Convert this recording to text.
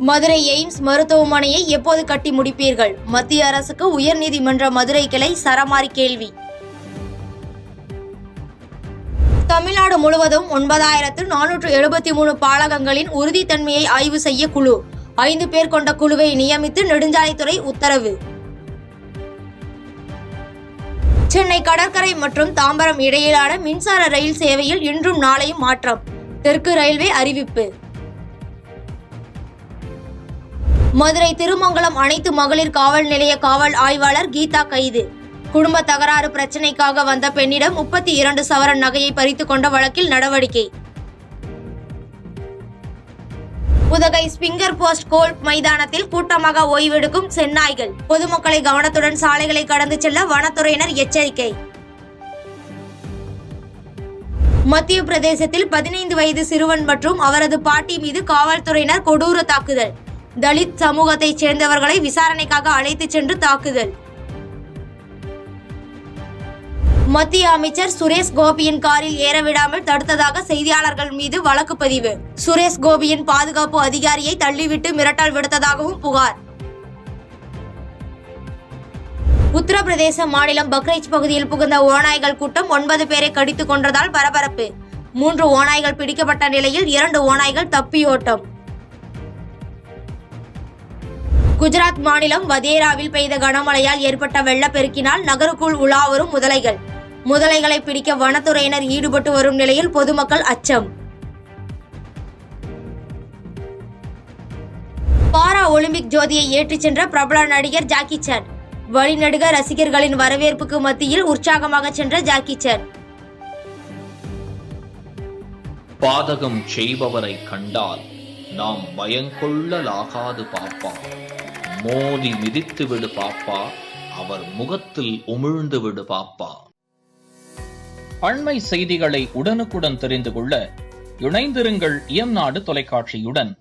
Madurai AIIMS மருத்துவமனையை எப்போது கட்டி முடிப்பீர்கள்? மத்திய அரசுக்கு உயர்நீதிமன்ற மதுரை கிளை சரமாரி கேள்வி. தமிழ்நாடு முழுவதும் 9473 பாலகங்களின் உறுதித்தன்மையை ஆய்வு செய்ய குழு 5 பேர் கொண்ட குழுவை நியமித்து நெடுஞ்சாலைத்துறை உத்தரவு. சென்னை கடற்கரை மற்றும் தாம்பரம் இடையிலான மின்சார ரயில் சேவையில் இன்றும் நாளையும் மாற்றம். தெற்கு ரயில்வே அறிவிப்பு. மதுரை திருமங்கலம் அனைத்து மகளிர் காவல் நிலைய காவல் ஆய்வாளர் கீதா கைது. குடும்ப தகராறு பிரச்சினைக்காக வந்த பெண்ணிடம் 32 சவரன் நகையை பறித்துக் கொண்ட வழக்கில் நடவடிக்கை. உதகை ஸ்பிங்கர் போஸ்ட் கோல்ஃப் மைதானத்தில் கூட்டமாக ஓய்வெடுக்கும் செந்நாய்கள். பொதுமக்களை கவனத்துடன் சாலைகளை கடந்து செல்ல வனத்துறையினர் எச்சரிக்கை. மத்திய பிரதேசத்தில் 15 வயது சிறுவன் மற்றும் அவரது பாட்டி மீது காவல்துறையினர் கொடூர தாக்குதல். தலித் சமூகத்தைச் சேர்ந்தவர்களை விசாரணைக்காக அழைத்துச் சென்று தாக்குதல். மத்திய அமைச்சர் சுரேஷ் கோபியின் காரில் ஏறவிடாமல் தடுத்ததாக செய்தியாளர்கள் மீது வழக்கு பதிவு. சுரேஷ் கோபியின் பாதுகாப்பு அதிகாரியை தள்ளிவிட்டு மிரட்டல் விடுத்ததாகவும் புகார். உத்தரப்பிரதேச மாநிலம் பக்ரைச் பகுதியில் புகுந்த ஓநாய்கள் கூட்டம் 9 பேரை கடித்துக் கொன்றதால் பரபரப்பு. 3 ஓநாய்கள் பிடிக்கப்பட்ட நிலையில் 2 ஓநாய்கள் தப்பியோட்டம். குஜராத் மாநிலம் வதேராவில் பெய்த கனமழையால் ஏற்பட்ட வெள்ளப்பெருக்கினால் நகருக்குள் உலா வரும் முதலைகள். முதலைகளை பிடிக்க வனத்துறையினர் ஈடுபட்டு வரும் நிலையில் பொதுமக்கள் அச்சம். பாரா ஒலிம்பிக் ஜோதியை ஏற்றிச் சென்ற பிரபல நடிகர் ஜாக்கி சான். வழிநடுக ரசிகர்களின் வரவேற்புக்கு மத்தியில் உற்சாகமாக சென்ற ஜாக்கி சான். பாதகம் செய்பவரை கண்டால் நாம் பயங்கொள்ளலாகாது பாப்பா. மோதி மிதித்து விடு பாப்பா, அவர் முகத்தில் உமிழ்ந்து விடு பாப்பா. அண்மை செய்திகளை உடனுக்குடன் தெரிந்து கொள்ள இணைந்திருங்கள் இயம்நாடு தொலைக்காட்சியுடன்.